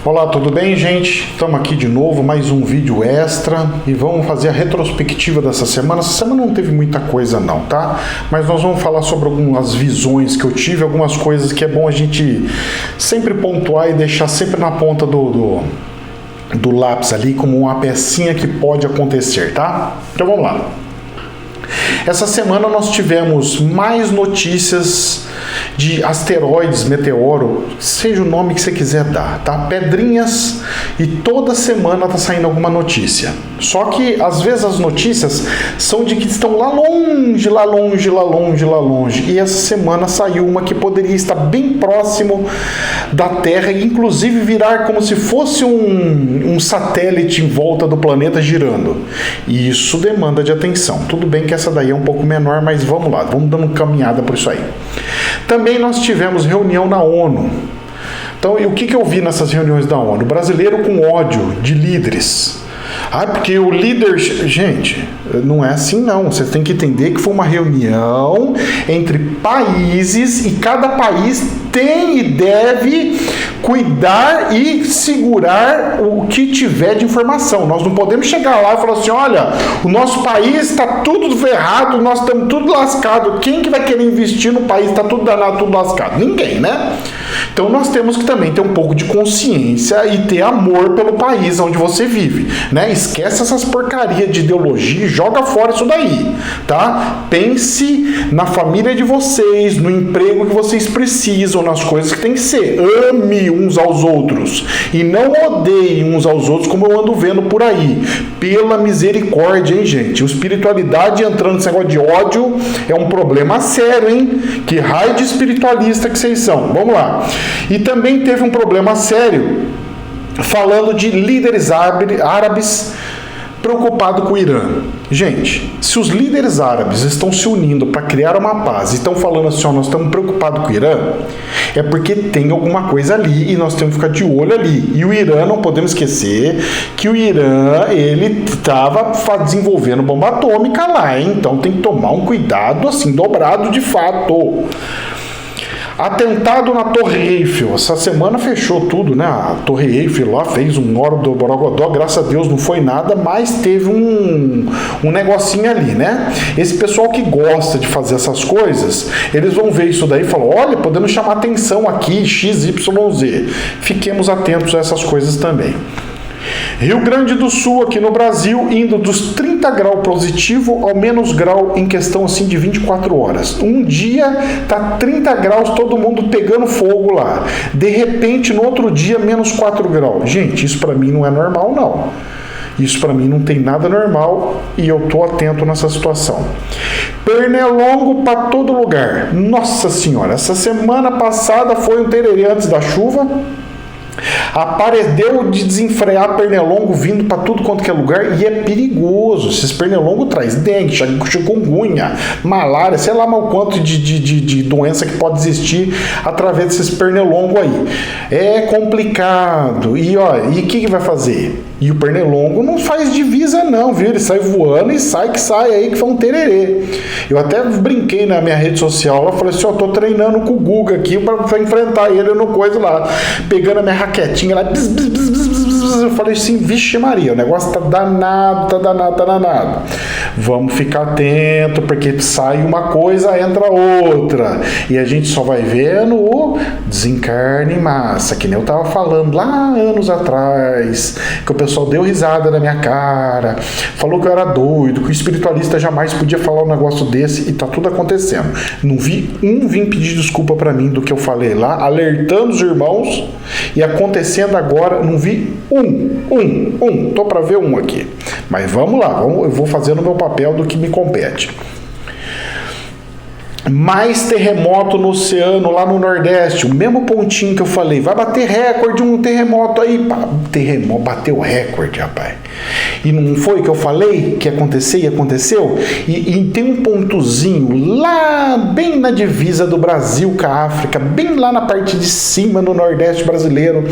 Olá, tudo bem, gente? Estamos aqui de novo, mais um vídeo extra e vamos fazer a retrospectiva dessa semana. Essa semana não teve muita coisa não, tá? Mas nós vamos falar sobre algumas visões que eu tive, algumas coisas que é bom a gente sempre pontuar e deixar sempre na ponta do lápis ali como uma pecinha que pode acontecer, tá? Então vamos lá. Essa semana nós tivemos mais notícias de asteroides, meteoro, seja o nome que você quiser dar, tá? Pedrinhas, e toda semana tá saindo alguma notícia. Só que às vezes as notícias são de que estão lá longe, lá longe, lá longe, lá longe. E essa semana saiu uma que poderia estar bem próximo da Terra e inclusive virar como se fosse um satélite em volta do planeta girando. E isso demanda de atenção. Tudo bem que essa daí é um pouco menor, mas vamos lá, vamos dando caminhada por isso aí. Também nós tivemos reunião na ONU. Então, e o que eu vi nessas reuniões da ONU? O brasileiro com ódio de líderes. Porque o líder... Gente, não é assim não. Você tem que entender que foi uma reunião entre países e cada país tem e deve cuidar e segurar o que tiver de informação. Nós não podemos chegar lá e falar assim, olha, o nosso país está tudo ferrado, nós estamos tudo lascado. Quem que vai querer investir no país? Está tudo danado, tudo lascado? Ninguém, né? Então nós temos que também ter um pouco de consciência e ter amor pelo país onde você vive, né? Esquece essas porcarias de ideologia e joga fora isso daí, tá? Pense na família de vocês, no emprego que vocês precisam, nas coisas que tem que ser. Ame uns aos outros e não odeiem uns aos outros como eu ando vendo por aí. Pela misericórdia, hein, gente? O espiritualidade entrando nesse negócio de ódio é um problema sério, hein? Que raio de espiritualista que vocês são. Vamos lá. E também teve um problema sério falando de líderes árabes preocupados com o Irã. Gente, se os líderes árabes estão se unindo para criar uma paz e estão falando assim, ó, nós estamos preocupados com o Irã, é porque tem alguma coisa ali e nós temos que ficar de olho ali. E o Irã, não podemos esquecer que o Irã, ele estava desenvolvendo bomba atômica lá, hein? Então tem que tomar um cuidado assim, dobrado de fato. Atentado na Torre Eiffel. Essa semana fechou tudo, né? A Torre Eiffel lá fez um hora do Borogodó, graças a Deus não foi nada, mas teve um negocinho ali, né? Esse pessoal que gosta de fazer essas coisas, eles vão ver isso daí e falam, olha, podemos chamar atenção aqui, XYZ. Fiquemos atentos a essas coisas também. Rio Grande do Sul, aqui no Brasil, indo dos 30 graus positivo ao menos grau em questão assim de 24 horas. Um dia tá 30 graus, todo mundo pegando fogo lá. De repente, no outro dia, menos 4 graus. Gente, isso pra mim não é normal, não. Isso pra mim não tem nada normal e eu tô atento nessa situação. Pernilongo pra todo lugar. Nossa Senhora, essa semana passada foi um tererê antes da chuva. Apareceu de desenfrear pernilongo vindo para tudo quanto que é lugar e é perigoso. Esses pernilongos traz dengue, chikungunya, malária, sei lá mal quanto de doença que pode existir através desses pernilongos aí. É complicado. E ó, e o que vai fazer? E o pernilongo não faz divisa não, viu? Ele sai voando e sai aí que foi um tererê. Eu até brinquei na minha rede social, eu falei assim, ó, tô treinando com o Guga aqui para enfrentar ele no coisa lá, pegando a minha raquetinha lá, eu falei assim, vixe Maria, o negócio tá danado. Vamos ficar atento, porque sai uma coisa, entra outra. E a gente só vai vendo o desencarne em massa, que nem eu tava falando lá anos atrás, que o pessoal deu risada na minha cara, falou que eu era doido, que o espiritualista jamais podia falar um negócio desse, e tá tudo acontecendo. Não vi vir pedir desculpa pra mim do que eu falei lá, alertando os irmãos, e acontecendo agora, não vi tô pra ver um aqui. Mas vamos lá, eu vou fazendo o meu papel do que me compete. Mais terremoto no oceano, lá no Nordeste, o mesmo pontinho que eu falei, vai bater recorde, um terremoto aí, terremoto, bateu recorde, rapaz. E não foi o que eu falei que ia acontecer e aconteceu? E tem um pontozinho lá, bem na divisa do Brasil com a África, bem lá na parte de cima no Nordeste brasileiro,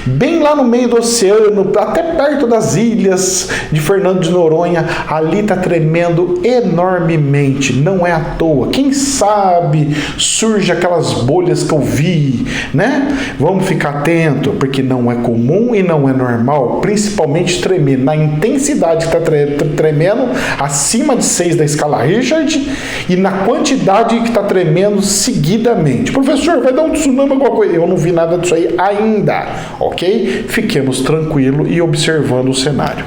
bem lá no meio do oceano, até perto das ilhas de Fernando de Noronha, ali tá tremendo enormemente, não é à toa. Quem sabe sabe, surge aquelas bolhas que eu vi, né? Vamos ficar atento, porque não é comum e não é normal, principalmente tremer na intensidade que está tremendo, acima de 6 da escala Richard, e na quantidade que está tremendo seguidamente. Professor, vai dar um tsunami, alguma coisa? Eu não vi nada disso aí ainda, ok? Fiquemos tranquilos e observando o cenário.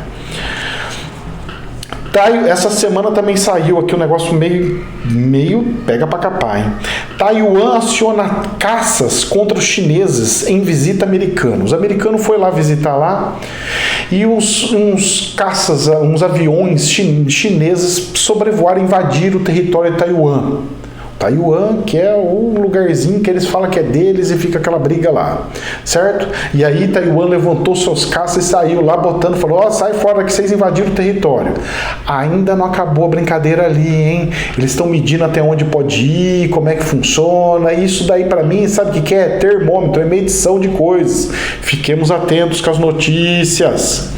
Essa semana também saiu aqui um negócio meio pega pra capar, hein? Taiwan aciona caças contra os chineses em visita americana. Os americanos foram lá visitar lá e uns caças, uns aviões chineses sobrevoaram, invadiram o território de Taiwan. Taiwan, que é o lugarzinho que eles falam que é deles e fica aquela briga lá, certo? E aí Taiwan levantou seus caças e saiu lá botando, falou, ó, sai fora que vocês invadiram o território. Ainda não acabou a brincadeira ali, hein? Eles estão medindo até onde pode ir, como é que funciona, isso daí pra mim, sabe o que é? Termômetro, é medição de coisas. Fiquemos atentos com as notícias.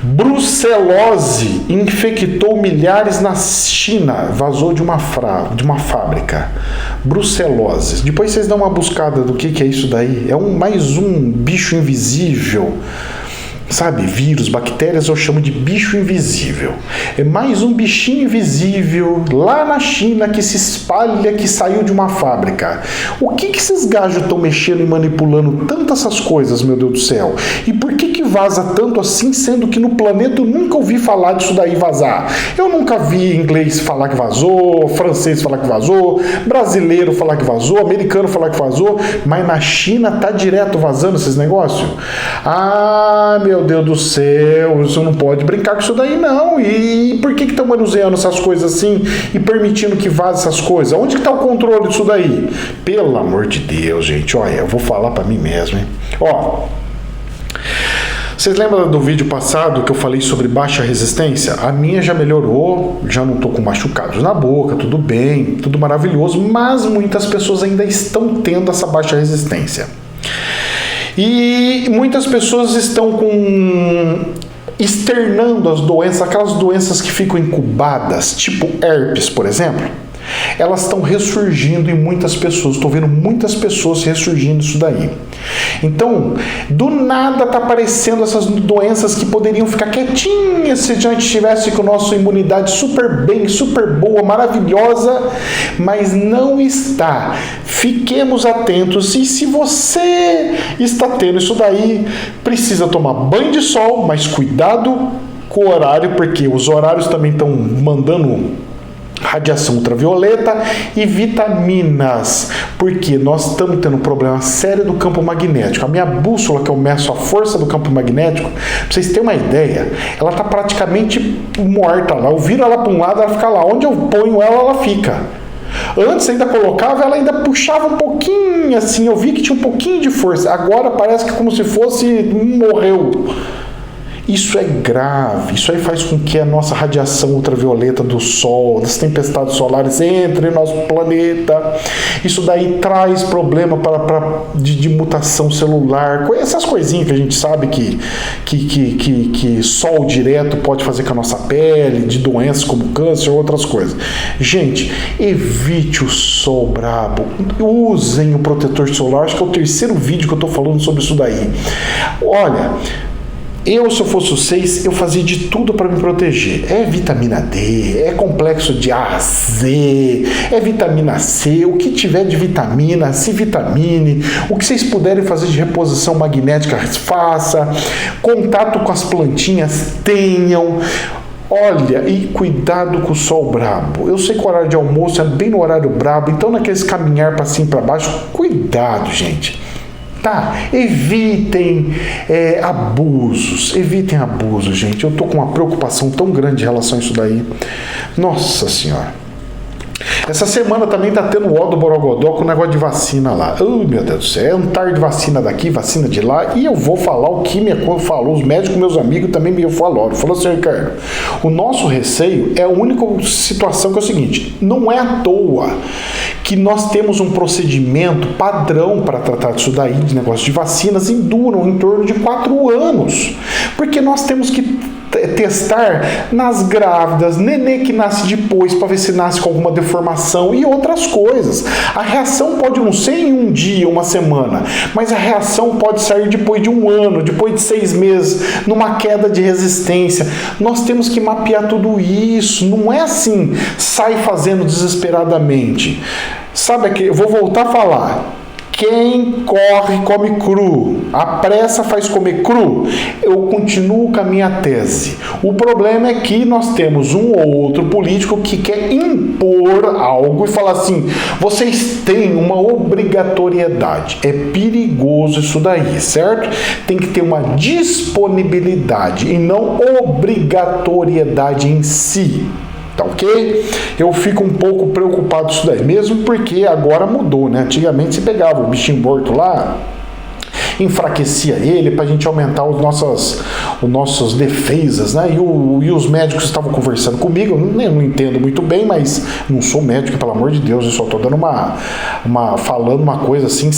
Brucelose infectou milhares na China, vazou de uma fábrica. Brucelose. Depois vocês dão uma buscada do que é isso daí. É mais um bicho invisível. Sabe, vírus, bactérias, eu chamo de bicho invisível. É mais um bichinho invisível lá na China que se espalha, que saiu de uma fábrica. O que esses gajos estão mexendo e manipulando tanto essas coisas, meu Deus do céu? E por que vaza tanto assim, sendo que no planeta eu nunca ouvi falar disso daí vazar? Eu nunca vi inglês falar que vazou, francês falar que vazou, brasileiro falar que vazou, americano falar que vazou, mas na China tá direto vazando esses negócios? Ah, meu Deus do céu, você não pode brincar com isso daí não. E por que estão manuseando essas coisas assim e permitindo que vaze essas coisas? Onde que está o controle disso daí? Pelo amor de Deus, gente, olha, eu vou falar para mim mesmo, hein? Ó, vocês lembram do vídeo passado que eu falei sobre baixa resistência? A minha já melhorou, já não estou com machucados na boca, tudo bem, tudo maravilhoso, mas muitas pessoas ainda estão tendo essa baixa resistência. E muitas pessoas estão externando as doenças, aquelas doenças que ficam incubadas, tipo herpes, por exemplo. Elas estão ressurgindo em muitas pessoas. Estou vendo muitas pessoas ressurgindo isso daí. Então, do nada está aparecendo essas doenças que poderiam ficar quietinhas se a gente tivesse com a nossa imunidade super bem, super boa, maravilhosa, mas não está. Fiquemos atentos e se você está tendo isso daí, precisa tomar banho de sol, mas cuidado com o horário, porque os horários também estão mandando radiação ultravioleta e vitaminas, porque nós estamos tendo um problema sério do campo magnético. A minha bússola, que eu meço a força do campo magnético, pra vocês terem uma ideia, ela está praticamente morta lá. Eu viro ela para um lado, ela fica lá. Onde eu ponho ela, ela fica. Antes ainda colocava, ela ainda puxava um pouquinho, assim, eu vi que tinha um pouquinho de força. Agora parece que como se fosse morreu. Isso é grave, isso aí faz com que a nossa radiação ultravioleta do Sol, das tempestades solares entre no nosso planeta. Isso daí traz problema de mutação celular, essas coisinhas que a gente sabe que sol direto pode fazer com a nossa pele, de doenças como câncer ou outras coisas. Gente, evite o sol brabo, usem o protetor solar, acho que é o terceiro vídeo que eu estou falando sobre isso daí. Olha, se eu fosse vocês, eu fazia de tudo para me proteger. É vitamina D, é complexo de A, Z, é vitamina C, o que tiver de vitamina, se vitamine, o que vocês puderem fazer de reposição magnética, faça, contato com as plantinhas, tenham. Olha, e cuidado com o sol brabo. Eu sei que o horário de almoço é bem no horário brabo, então naqueles caminhar para cima e para baixo, cuidado, gente. Tá, evitem abusos, gente. Eu tô com uma preocupação tão grande em relação a isso daí. Nossa Senhora. Essa semana também tá tendo o ó do Borogodó com o negócio de vacina lá. Oh, meu Deus do céu, é um tarde de vacina daqui, vacina de lá, e eu vou falar o que me falou, os médicos, meus amigos também me falaram. Falou assim, Ricardo, o nosso receio é a única situação que é o seguinte, não é à toa que nós temos um procedimento padrão para tratar disso daí, de negócio de vacinas, e duram em torno de 4 anos, porque nós temos que testar nas grávidas, nenê que nasce depois, para ver se nasce com alguma deformação e outras coisas. A reação pode não ser em um dia, uma semana, mas a reação pode sair depois de um ano, depois de 6 meses, numa queda de resistência. Nós temos que mapear tudo isso, não é assim, sai fazendo desesperadamente. Sabe aqui, eu vou voltar a falar. Quem corre, come cru. A pressa faz comer cru. Eu continuo com a minha tese. O problema é que nós temos um ou outro político que quer impor algo e falar assim, vocês têm uma obrigatoriedade. É perigoso isso daí, certo? Tem que ter uma disponibilidade e não obrigatoriedade em si. Tá ok? Eu fico um pouco preocupado com isso daí, mesmo porque agora mudou, né? Antigamente você pegava o bichinho morto lá, enfraquecia ele para a gente aumentar as nossas defesas, né? E os médicos estavam conversando comigo, eu não entendo muito bem, mas não sou médico, pelo amor de Deus, eu só estou dando falando uma coisa assim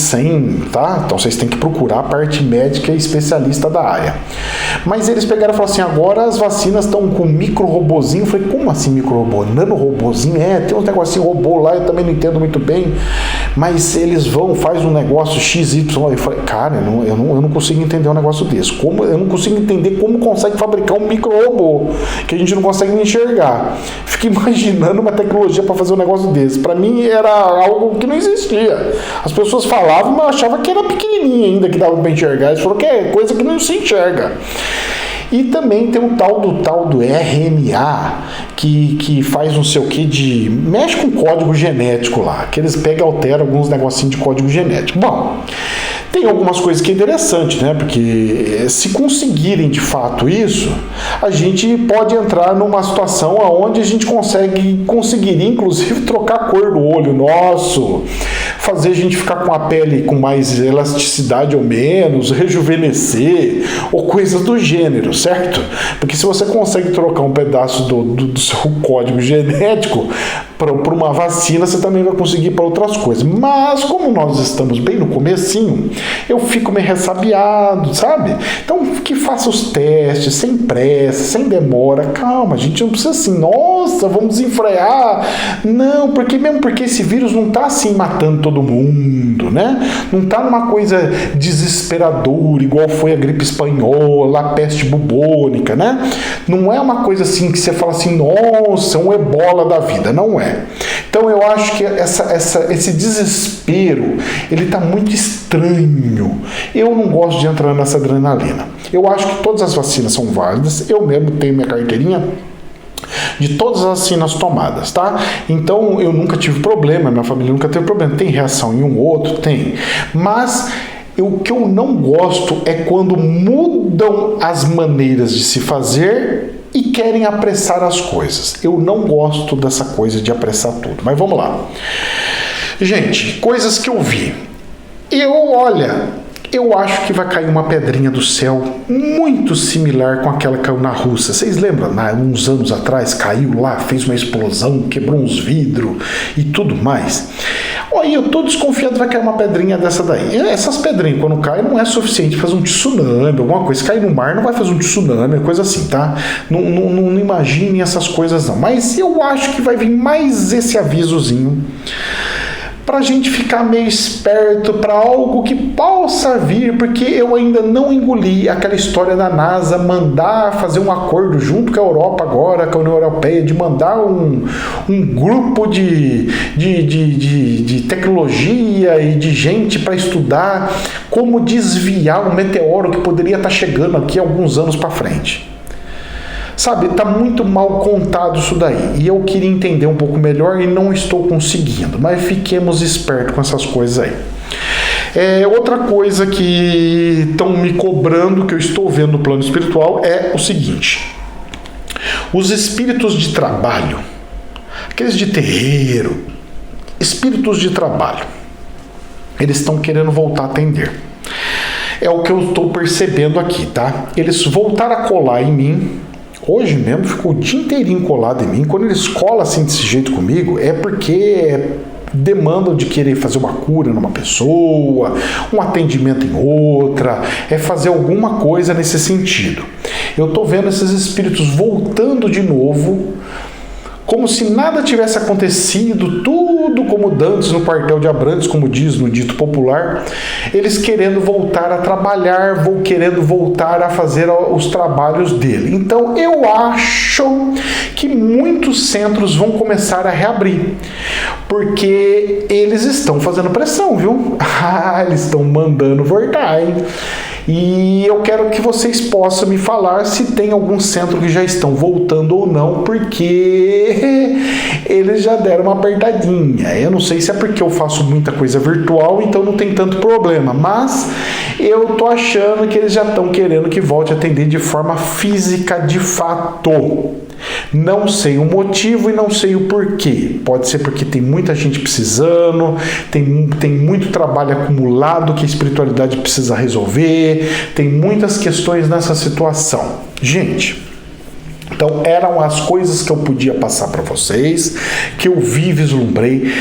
tá? Então vocês têm que procurar a parte médica e especialista da área. Mas eles pegaram e falaram assim, agora as vacinas estão com micro-robozinho. Eu falei, como assim micro-robô? Nano-robozinho? Tem uns negocinho robô lá, eu também não entendo muito bem, mas eles faz um negócio XY. Eu falei, cara, eu não consigo entender um negócio desse. Eu não consigo entender como consegue fabricar um micro-robô, que a gente não consegue enxergar. Fico imaginando uma tecnologia para fazer um negócio desse. Para mim era algo que não existia. As pessoas falavam, mas eu achava que era pequenininho ainda, que dava para enxergar. Eles falaram que é coisa que não se enxerga. E também tem um tal do RNA, que faz não sei o que mexe com código genético lá, que eles pegam e alteram alguns negocinhos de código genético. Bom, tem algumas coisas que é interessante, né? Porque se conseguirem de fato isso, a gente pode entrar numa situação onde a gente conseguiria inclusive trocar a cor do olho nosso, fazer a gente ficar com a pele com mais elasticidade ou menos, rejuvenescer, ou coisas do gênero, certo? Porque se você consegue trocar um pedaço do seu código genético para uma vacina, você também vai conseguir para outras coisas. Mas como nós estamos bem no comecinho, eu fico meio ressabiado, sabe? Então que faça os testes sem pressa, sem demora. Calma, a gente não precisa assim, nossa, vamos desenfrear. Não, mesmo porque esse vírus não está assim matando todo mundo, né? Não está numa coisa desesperadora, igual foi a gripe espanhola, a peste bubônica, né? Não é uma coisa assim que você fala assim, nossa, um ebola da vida. Não é. Então eu acho que esse desespero, ele está muito estranho. Eu não gosto de entrar nessa adrenalina. Eu acho que todas as vacinas são válidas. Eu mesmo tenho minha carteirinha de todas as vacinas tomadas, tá? Então eu nunca tive problema, minha família nunca teve problema. Tem reação em um ou outro? Tem. Mas o que eu não gosto é quando mudam as maneiras de se fazer e querem apressar as coisas. Eu não gosto dessa coisa de apressar tudo. Mas vamos lá. Gente, coisas que eu vi. Eu acho que vai cair uma pedrinha do céu muito similar com aquela que caiu na Rússia. Vocês lembram? Uns anos atrás caiu lá, fez uma explosão, quebrou uns vidros e tudo mais. Olha, eu tô desconfiado que vai cair uma pedrinha dessa daí. Essas pedrinhas, quando caem, não é suficiente para fazer um tsunami, alguma coisa. Se cair no mar, não vai fazer um tsunami, coisa assim, tá? Não imaginem essas coisas, não. Mas eu acho que vai vir mais esse avisozinho para a gente ficar meio esperto para algo que possa vir, porque eu ainda não engoli aquela história da NASA mandar fazer um acordo junto com a Europa agora, com a União Europeia, de mandar um grupo de tecnologia e de gente para estudar como desviar um meteoro que poderia estar chegando aqui alguns anos para frente. Sabe, tá muito mal contado isso daí. E eu queria entender um pouco melhor e não estou conseguindo. Mas fiquemos espertos com essas coisas aí. Outra coisa que estão me cobrando, que eu estou vendo no plano espiritual, é o seguinte. Os espíritos de trabalho, aqueles de terreiro, espíritos de trabalho, eles estão querendo voltar a atender. É o que eu estou percebendo aqui, tá? Eles voltaram a colar em mim. Hoje mesmo ficou o dia inteirinho colado em mim. Quando eles colam assim desse jeito comigo, é porque demandam de querer fazer uma cura numa pessoa, um atendimento em outra, é fazer alguma coisa nesse sentido. Eu estou vendo esses espíritos voltando de novo, como se nada tivesse acontecido, tudo como dantes no quartel de Abrantes, como diz no dito popular, eles querendo voltar a trabalhar, querendo voltar a fazer os trabalhos dele. Então eu acho que muitos centros vão começar a reabrir, porque eles estão fazendo pressão, viu? Eles estão mandando voltar, hein? E eu quero que vocês possam me falar se tem algum centro que já estão voltando ou não, porque eles já deram uma apertadinha. Eu não sei se é porque eu faço muita coisa virtual, então não tem tanto problema, mas eu tô achando que eles já estão querendo que volte a atender de forma física de fato. Não sei o motivo e não sei o porquê. Pode ser porque tem muita gente precisando, tem muito trabalho acumulado que a espiritualidade precisa resolver, tem muitas questões nessa situação. Gente, então eram as coisas que eu podia passar para vocês, que eu vi e vislumbrei.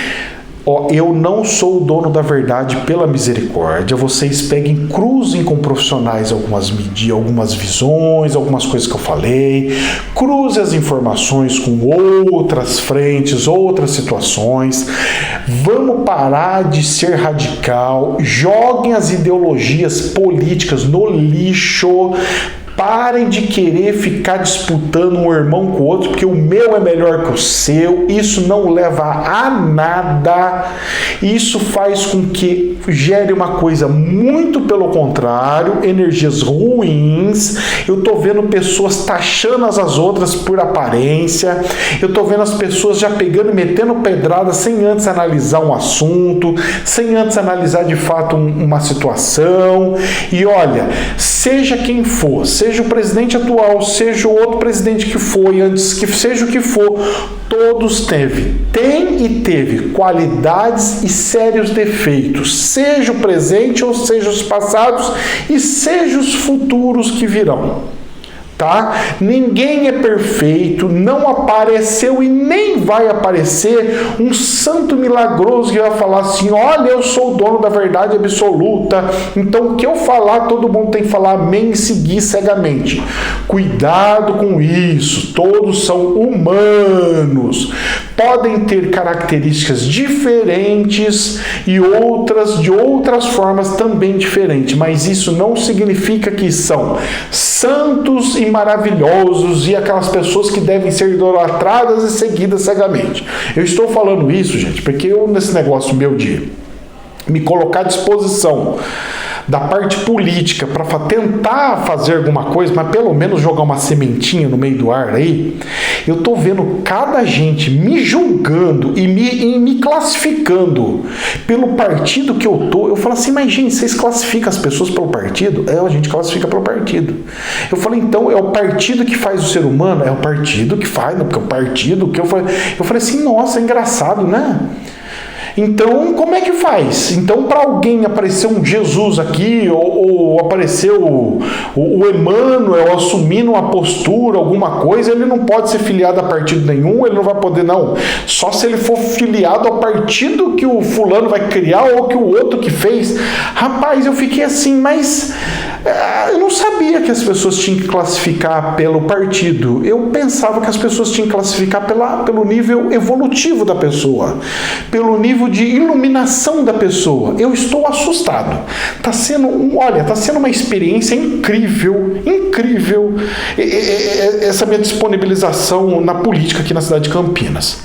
Eu não sou o dono da verdade, pela misericórdia. Vocês peguem, cruzem com profissionais algumas visões, algumas coisas que eu falei, cruzem as informações com outras frentes, outras situações. Vamos parar de ser radical, joguem as ideologias políticas no lixo. Parem de querer ficar disputando um irmão com o outro, porque o meu é melhor que o seu. Isso não leva a nada. Isso faz com que gere uma coisa muito pelo contrário, energias ruins. Eu estou vendo pessoas taxando as outras por aparência. Eu estou vendo as pessoas já pegando e metendo pedrada sem antes analisar um assunto, sem antes analisar de fato uma situação. E olha, seja quem for, seja o presidente atual, seja o outro presidente que foi antes, que seja o que for, todos tem e teve qualidades e sérios defeitos, seja o presente ou seja os passados e seja os futuros que virão. Tá? Ninguém é perfeito, não apareceu e nem vai aparecer um santo milagroso que vai falar assim: olha, eu sou o dono da verdade absoluta, então o que eu falar, todo mundo tem que falar amém e seguir cegamente. Cuidado com isso, todos são humanos, podem ter características diferentes e outras de outras formas também diferentes, mas isso não significa que são santos e maravilhosos e aquelas pessoas que devem ser idolatradas e seguidas cegamente. Eu estou falando isso, gente, porque eu, nesse negócio meu de me colocar à disposição da parte política para tentar fazer alguma coisa, mas pelo menos jogar uma sementinha no meio do ar aí, eu tô vendo cada gente me julgando e me classificando pelo partido que eu tô. Eu falo assim, mas gente, vocês classificam as pessoas pelo partido? A gente classifica pelo partido. Eu falei, então é o partido que faz o ser humano? É o partido que faz, porque é o partido que eu falei assim, nossa, é engraçado, né? Então, como é que faz? Então, para alguém aparecer um Jesus aqui, ou aparecer o Emmanuel assumindo uma postura, alguma coisa, ele não pode ser filiado a partido nenhum, ele não vai poder, não. Só se ele for filiado ao partido que o fulano vai criar ou que o outro que fez. Rapaz, eu fiquei assim, mas eu não sabia que as pessoas tinham que classificar pelo partido. Eu pensava que as pessoas tinham que classificar pelo nível evolutivo da pessoa, pelo nível de iluminação da pessoa. Eu estou assustado. Tá sendo uma experiência incrível essa minha disponibilização na política aqui na cidade de Campinas.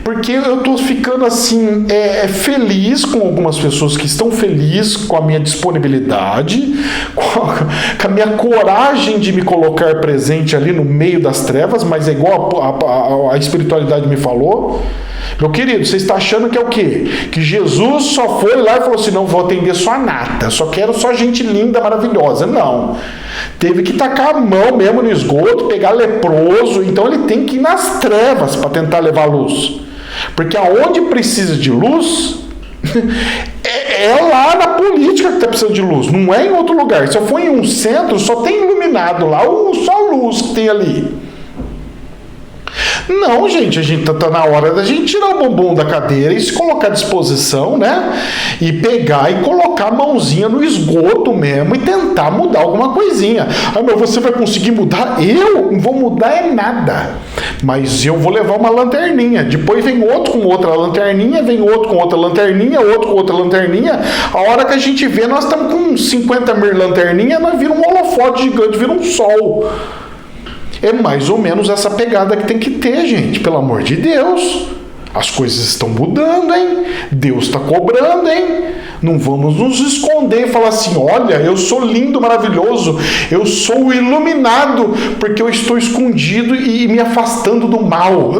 Porque eu estou ficando assim, feliz com algumas pessoas que estão felizes com a minha disponibilidade, com a minha coragem de me colocar presente ali no meio das trevas, mas é igual a espiritualidade me falou. Meu querido, você está achando que é o quê? Que Jesus só foi lá e falou assim, não vou atender só a nata, só quero só gente linda, maravilhosa. Não. Teve que tacar a mão mesmo no esgoto, pegar leproso, então ele tem que ir nas trevas para tentar levar luz. Porque aonde precisa de luz, é lá na política que está precisando de luz, não é em outro lugar. Se eu for em um centro, só tem iluminado lá, só luz que tem ali. Não, gente, a gente tá na hora da gente tirar o bumbum da cadeira e se colocar à disposição, né? E pegar e colocar a mãozinha no esgoto mesmo e tentar mudar alguma coisinha. Ah, mas você vai conseguir mudar? Eu não vou mudar é nada. Mas eu vou levar uma lanterninha. Depois vem outro com outra lanterninha, vem outro com outra lanterninha, outro com outra lanterninha. A hora que a gente vê, nós estamos com 50 mil lanterninhas, nós vira um holofote gigante, vira um sol. É mais ou menos essa pegada que tem que ter, gente, pelo amor de Deus. As coisas estão mudando, hein? Deus está cobrando, hein? Não vamos nos esconder e falar assim, olha, eu sou lindo, maravilhoso, eu sou iluminado, porque eu estou escondido e me afastando do mal.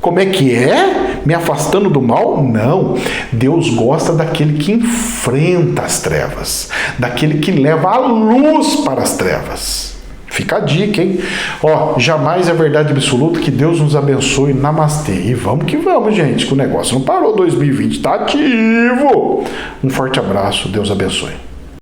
Como é que é? Me afastando do mal? Não. Deus gosta daquele que enfrenta as trevas, daquele que leva a luz para as trevas. Fica a dica, hein? Ó, jamais é verdade absoluta, que Deus nos abençoe. Namastê. E vamos que vamos, gente, que o negócio não parou. 2020 tá ativo. Um forte abraço. Deus abençoe.